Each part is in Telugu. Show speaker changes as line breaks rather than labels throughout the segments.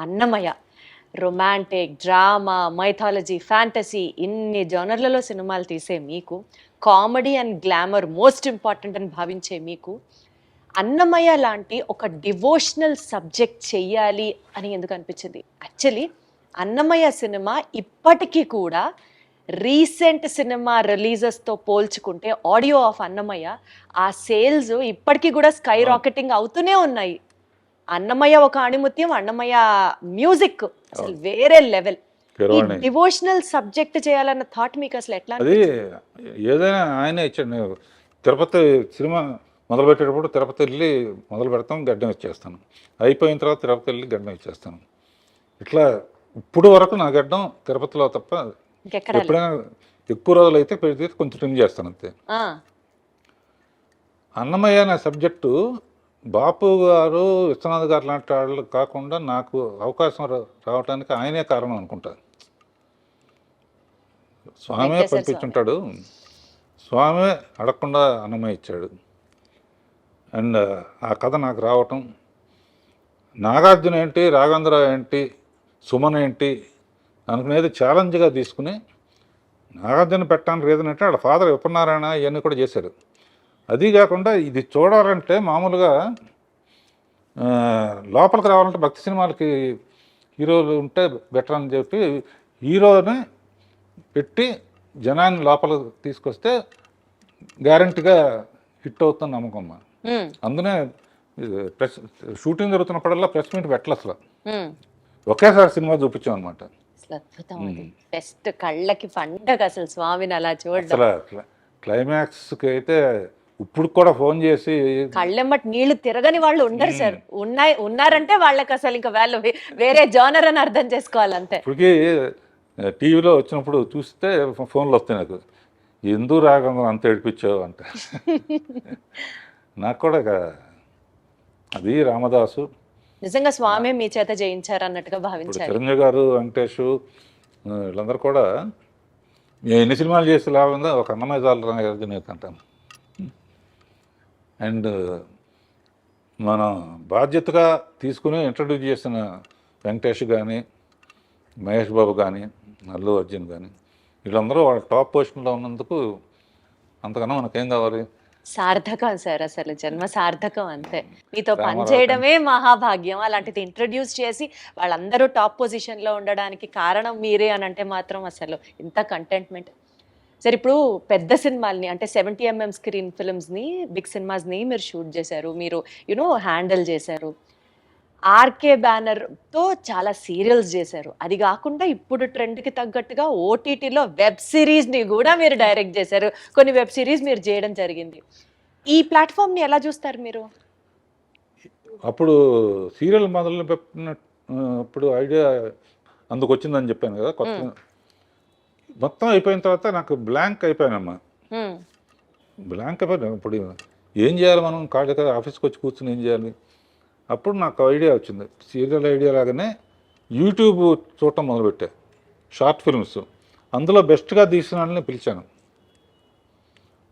Annamayya romantic, drama, mythology, fantasy ఇన్ని జోనర్లలో సినిమాలు తీసే మీకు, comedy and glamour most important అని భావించే మీకు, అన్నమయ్య లాంటి ఒక డివోషనల్ సబ్జెక్ట్ చెయ్యాలి అని ఎందుకు అనిపించింది? యాక్చువల్లీ అన్నమయ్య సినిమా ఇప్పటికీ కూడా రీసెంట్ సినిమా రిలీజెస్తో పోల్చుకుంటే ఆడియో ఆఫ్ అన్నమయ్య ఆ సేల్స్ ఇప్పటికీ కూడా స్కై రాకెటింగ్ అవుతూనే ఉన్నాయి. అన్నమయ్య ఒక ఆణిముత్యం, అన్నమయ్య మ్యూజిక్ అసలు వేరే లెవెల్. ఈ డివోషనల్ సబ్జెక్ట్ చేయాలన్న థాట్ మీకు అసలు ఎట్లా?
అది ఏదైనా ఆయనే ఇచ్చాడు. తిరుపతి సినిమా మొదలు పెట్టేటప్పుడు తిరుపతి వెళ్ళి మొదలు పెడతాం, గడ్డం ఇచ్చేస్తాను. అయిపోయిన తర్వాత తిరుపతి వెళ్ళి గడ్డం ఇచ్చేస్తాను. ఇట్లా ఇప్పుడు వరకు నా గడ్డం తిరుపతిలో తప్ప ఎప్పుడైనా ఎక్కువ రోజులు అయితే పెడితే కొంచెం ట్రిమ్ చేస్తాను అంతే. అన్నమయ్య అనే సబ్జెక్టు బాపు గారు, విశ్వనాథ్ గారు లాంటి వాళ్ళు కాకుండా నాకు అవకాశం రావడానికి ఆయనే కారణం అనుకుంటా. స్వామే పంపించుంటాడు, స్వామే అడగకుండా అన్నమయ్య ఇచ్చాడు. అండ్ ఆ కథ నాకు రావటం, నాగార్జున ఏంటి, రాఘవేంద్ర ఏంటి, సుమన్ ఏంటి అనుకునేది ఛాలెంజ్గా తీసుకుని నాగార్జున పెట్టడానికి రీజన్ అంటే వాళ్ళ ఫాదర్ విపన్నారాయణ ఇవన్నీ కూడా చేశారు. అది కాకుండా ఇది చూడాలంటే మామూలుగా లోపలికి రావాలంటే భక్తి సినిమాలకి హీరోలు ఉంటే బెటర్ అని చెప్పి హీరోని పెట్టి జనాన్ని లోపలికి తీసుకొస్తే గ్యారంటీగా హిట్ అవుతుంది నమ్మకం. అందునే ప్రెస్ షూటింగ్ జరుగుతున్నప్పుడల్లా ప్రెస్ మీట్ పెట్టాలి, అసలు ఒకేసారి సినిమా చూపించాం అనమాట.
బెస్ట్ కళ్ళకి పండగ అసలు స్వామిని అలా చూడడం.
అసలు క్లైమాక్స్కి అయితే ఇప్పుడు కూడా ఫోన్ చేసి
కళ్ళెమ్మటి నీళ్లు తిరగని వాళ్ళు ఉండరు సార్. ఉన్నారంటే వాళ్ళకి అసలు ఇంకా వాళ్ళు వేరే జోనర్ అని అర్థం చేసుకోవాలి అంతే.
ఇప్పటికీ టీవీలో వచ్చినప్పుడు చూస్తే ఫోన్లు వస్తాయి నాకు, ఎందుకు రాగంగా అంత ఏడిపించావు అంటే. నాకు కూడా అది రామదాసు
నిజంగా స్వామి మీ చేత జయించారు అన్నట్టుగా భావించారు.
చిరంజీవి గారు, వెంకటేష్ వీళ్ళందరూ కూడా ఎన్ని సినిమాలు చేసి లాభంగా ఒక అన్నమయ్య చాలు అంటాను. అండ్ మనం బాధ్యతగా తీసుకుని ఇంట్రడ్యూస్ చేసిన వెంకటేష్ కానీ, మహేష్ బాబు కానీ, అల్లు అర్జున్ కానీ వీళ్ళందరూ వాళ్ళ టాప్ పొజిషన్లో ఉన్నందుకు అంతకన్నా మనకేం కావాలి?
సార్థకం సార్, అసలు జన్మ సార్థకం అంతే. మీతో పనిచేయడమే మహాభాగ్యం. అలాంటిది ఇంట్రడ్యూస్ చేసి వాళ్ళందరూ టాప్ పొజిషన్లో ఉండడానికి కారణం మీరే అని అంటే మాత్రం అసలు ఇంత కంటెంట్మెంట్. సార్ ఇప్పుడు పెద్ద సినిమాల్ని అంటే 70mm స్క్రీన్ ఫిల్మ్స్ని, బిగ్ సినిమాస్ని మీరు షూట్ చేశారు, మీరు హ్యాండిల్ చేశారు. ఆర్కే బ్యానర్తో చాలా సీరియల్స్ చేశారు. అది కాకుండా ఇప్పుడు ట్రెండ్కి తగ్గట్టుగా ఓటీటీలో వెబ్ సిరీస్ని కూడా మీరు డైరెక్ట్ చేశారు. కొన్ని వెబ్ సిరీస్ మీరు చేయడం జరిగింది. ఈ ప్లాట్ఫామ్ని ఎలా చూస్తారు మీరు?
అప్పుడు సీరియల్ మొదలు పెట్టినప్పుడు ఐడియా అందుకు వచ్చిందని చెప్పాను కదా, కొత్త మొత్తం అయిపోయిన తర్వాత నాకు బ్లాంక్ అయిపోయానమ్మా. బ్లాంక్ అయిపోయాను. ఇప్పుడు ఏం చేయాలి మనం? కాళ్ళ ఆఫీస్కి వచ్చి కూర్చుని ఏం చేయాలి? అప్పుడు నాకు ఐడియా వచ్చింది. సీరియల్ ఐడియా లాగానే యూట్యూబ్ చూడటం మొదలుపెట్టా, షార్ట్ ఫిల్మ్స్. అందులో బెస్ట్గా తీసిన వాళ్ళని పిలిచాను.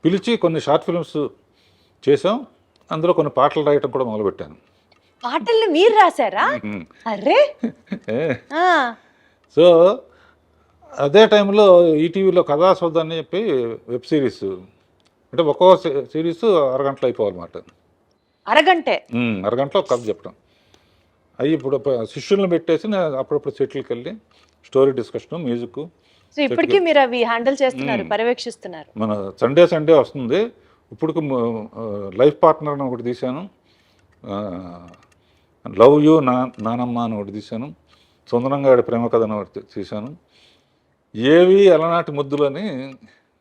పిలిచి కొన్ని షార్ట్ ఫిల్మ్స్ చేసాం. అందులో కొన్ని పాటలు రాయటం కూడా మొదలుపెట్టాను.
పాటలు మీరు రాశారా? అరే
సో అదే టైంలో ఈటీవీలో కథాసౌధ అని చెప్పి వెబ్ సిరీస్, అంటే ఒక్కో సిరీస్ అరగంటలో అయిపోవాలన్నమాట. అరగంటలో కథ చెప్పడం. అవి ఇప్పుడు శిష్యులను పెట్టేసి అప్పుడప్పుడు సెటిల్కి వెళ్ళి స్టోరీ డిస్కషన్, మ్యూజిక్.
ఇప్పటికీ మీరు అవి హ్యాండిల్ చేస్తున్నారు, పర్యవేక్షిస్తున్నారు.
మన సండే వస్తుంది. ఇప్పుడు లైఫ్ పార్ట్నర్ అని ఒకటి తీశాను, లవ్ యూ నానమ్మ అని ఒకటి తీశాను, సుందరంగాడి ప్రేమ కథ అని ఒకటి తీశాను. ఏవి అలనాటి ముద్దులని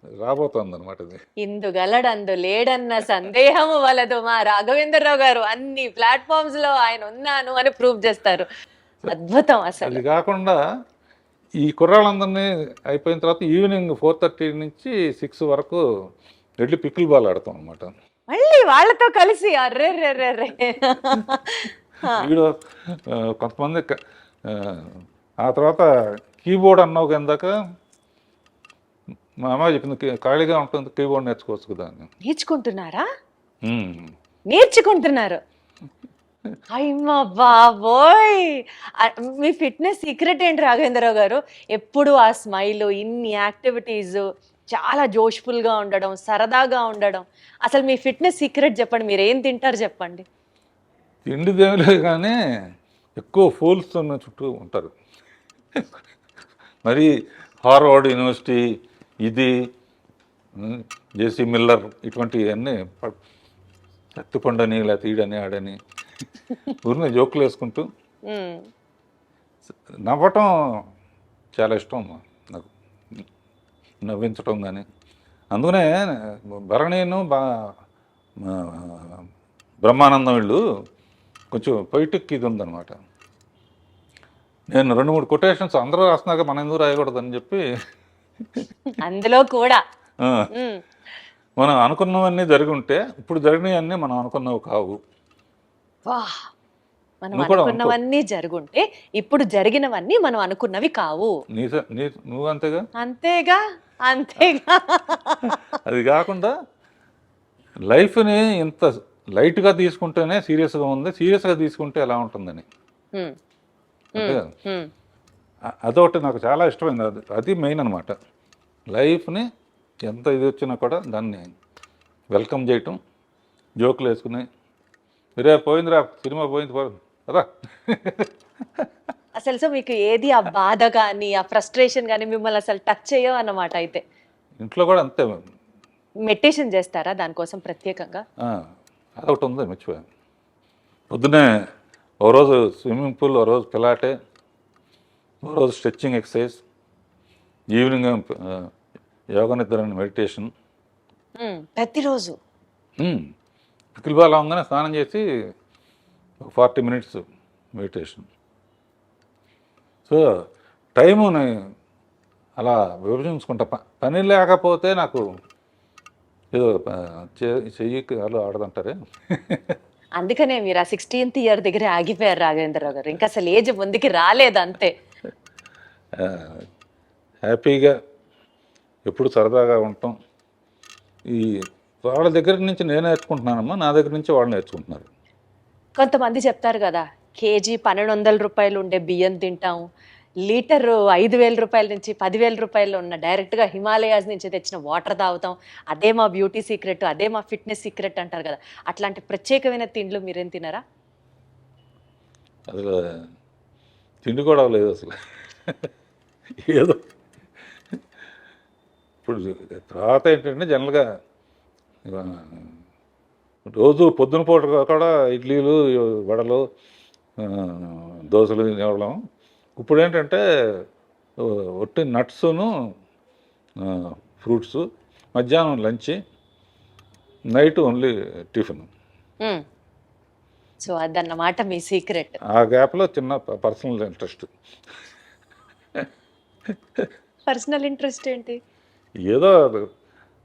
రాబోతోంది అనమాట. ఇది
ఇందుగలడందు లేడన్న సందేహము వలదు. మా రాఘవేంద్రరావు గారు అన్ని ప్లాట్ఫామ్స్ లో ఆయన ఉన్నాను అని ప్రూవ్ చేస్తారు. అద్భుతం అసలు.
అది కాకుండా ఈ కుర్రాళ్ళందరినీ అయిపోయిన తర్వాత ఈవినింగ్ 4:30 నుంచి 6 వరకు వెళ్ళి పికిల్ బాల్ ఆడతాం అనమాట.
మళ్ళీ వాళ్ళతో కలిసి అర్రే
వీడు కొంతమంది. ఆ తర్వాత కీబోర్డ్ అన్నావు కిందాక మా అమ్మాయి చెప్పింది, ఖాళీగా ఉంటుంది కీబోర్డ్ నేర్చుకోవచ్చు కదా.
నేర్చుకుంటున్నారు. అయ్యమ్మ బాబోయ్! మీ ఫిట్‌నెస్ సీక్రెట్ ఏంటి రాఘవేంద్రరావు గారు? ఎప్పుడు ఆ స్మైలు, ఇన్ని యాక్టివిటీసు, చాలా జోష్‌ఫుల్‌గా ఉండడం, సరదాగా ఉండడం. అసలు మీ ఫిట్‌నెస్ సీక్రెట్ చెప్పండి. మీరేం తింటారు చెప్పండి?
తిండిదేమి లేదు కానీ ఎక్కువ ఫూల్స్ ఉన్న చుట్టూ ఉంటారు. మరి హార్వర్డ్ యూనివర్సిటీ ఇది జేసీ మిల్లర్ ఇటువంటివన్నీ శక్తిపండని లేకపోతే ఈడని ఆడని ఊరినే జోకులు వేసుకుంటూ
హ్మ్.
నవ్వటం చాలా ఇష్టం నాకు, నవ్వించటం కానీ. అందుకనే భరణీను బ్రహ్మానందం వీళ్ళు కొంచెం పొయిటిక్ ఇది ఉందన్నమాట. నేను 2-3 కొటేషన్స్ అందరూ రాస్తున్నాక మనం ఎందుకు రాయకూడదని చెప్పి
అందులో కూడా.
ఆ,
హ్మ్.
మనం అనుకున్నవన్నీ జరిగి ఉంటే ఇప్పుడు జరిగినవన్నీ మనం అనుకున్నవి కావు.
వాహ్! మనం
నువ్వు కూడా అనుకో,
అనుకున్నవన్నీ జరుగుంటే, ఇప్పుడు జరిగినవన్నీ మనం అనుకున్నవి కావు.
నువ్వు అంతేగా.
అంతేగా, అంతేగా.
అది కాకుండా లైఫ్ని ఇంత లైట్గా తీసుకుంటేనే సీరియస్గా ఉంది, సీరియస్గా తీసుకుంటే ఎలా ఉంటుందని.
హ్మ్.
అంతే
హ్మ్.
కదా.
హ్మ్.
అదొకటి నాకు చాలా ఇష్టమైంది. అది మెయిన్ అనమాట. లైఫ్ని ఎంత ఇది వచ్చినా కూడా దాన్ని వెల్కమ్ చేయటం, జోకులు వేసుకుని రే పోయిందిరా సినిమా పోయింది రా.
అసలు సో మీకు ఏది ఆ బాధ గాని, ఆ ఫ్రస్ట్రేషన్ గాని మిమ్మల్ని అసలు టచ్ చేయవు అన్నమాట అయితే.
ఇంట్లో కూడా అంతే.
మెడిటేషన్ చేస్తారా దానికోసం ప్రత్యేకంగా?
ఆ, అదొకటి ఉంది మర్చిపోయాను. పొద్దునే ఓ రోజు స్విమ్మింగ్ పూల్, ఓ రోజు పిలాటే, ఓ రోజు స్ట్రెచ్చింగ్ ఎక్సర్సైజ్, ఈవినింగ్ యోగ నిద్ర మెడిటేషన్.
ప్రతిరోజు.
పికిల్ బాల్ అవగానే స్నానం చేసి 40 మినిట్స్ మెడిటేషన్. సో టైముని అలా విభజించుకుంటా. పని లేకపోతే నాకు ఏదో చెయ్యికి అలా ఆడదంటారే.
అందుకనే మీరు ఆ 16th ఇయర్ దగ్గరే ఆగిపోయారు రాఘవేంద్రరావు గారు. ఇంకా అసలు ఏజ్ ముందుకి రాలేదు అంతే.
హ్యాపీగా ఎప్పుడు సరదాగా ఉంటాం. ఈ వాళ్ళ దగ్గర నుంచి నేను నేర్చుకుంటున్నానమ్మా, నా దగ్గర నుంచి వాళ్ళు నేర్చుకుంటున్నారు.
కొంతమంది చెప్తారు కదా, కేజీ 1200 రూపాయలు ఉండే బియ్యం తింటాం, లీటరు 5000 రూపాయల నుంచి 10,000 రూపాయలు ఉన్న డైరెక్ట్గా హిమాలయాస్ నుంచి తెచ్చిన వాటర్ తాగుతాం, అదే మా బ్యూటీ సీక్రెట్, అదే మా ఫిట్నెస్ సీక్రెట్ అంటారు కదా. అట్లాంటి ప్రత్యేకమైన తిండ్లు మీరేం తినరా?
అసలు తిండి కూడా లేదు అసలు. ఏదో ఇప్పుడు తర్వాత ఏంటంటే జనరల్గా రోజు పొద్దున పూట కూడా ఇడ్లీలు, వడలు, దోశలు తినేవాళ్ళం. ఇప్పుడు ఏంటంటే ఒట్టి నట్స్ను, ఫ్రూట్స్, మధ్యాహ్నం lunch, night only tiffin.
So అదన్నమాట మీ సీక్రెట్.
ఆ గ్యాప్లో చిన్న పర్సనల్ ఇంట్రెస్ట్.
పర్సనల్ ఇంట్రెస్ట్ ఏంటి?
ఏదో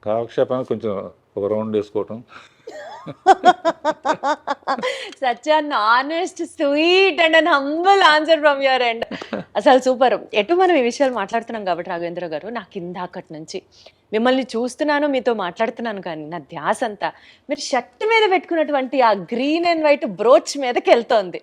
కాలక్షేపానికి కొంచెం ఒక రౌండ్ వేసుకోవటం.
Such an honest, sweet and an humble answer from your end. అసలు సూపర్. ఎటు మనం ఈ విషయాలు మాట్లాడుతున్నాం కాబట్టి రాఘవేంద్ర గారు, నాకు ఇందాకటి నుంచి మిమ్మల్ని చూస్తున్నాను, మీతో మాట్లాడుతున్నాను, కానీ నా ధ్యాస అంతా మీరు షర్ట్ మీద పెట్టుకున్నటువంటి ఆ గ్రీన్ అండ్ వైట్ బ్రోచ్ మీదకి వెళ్తోంది.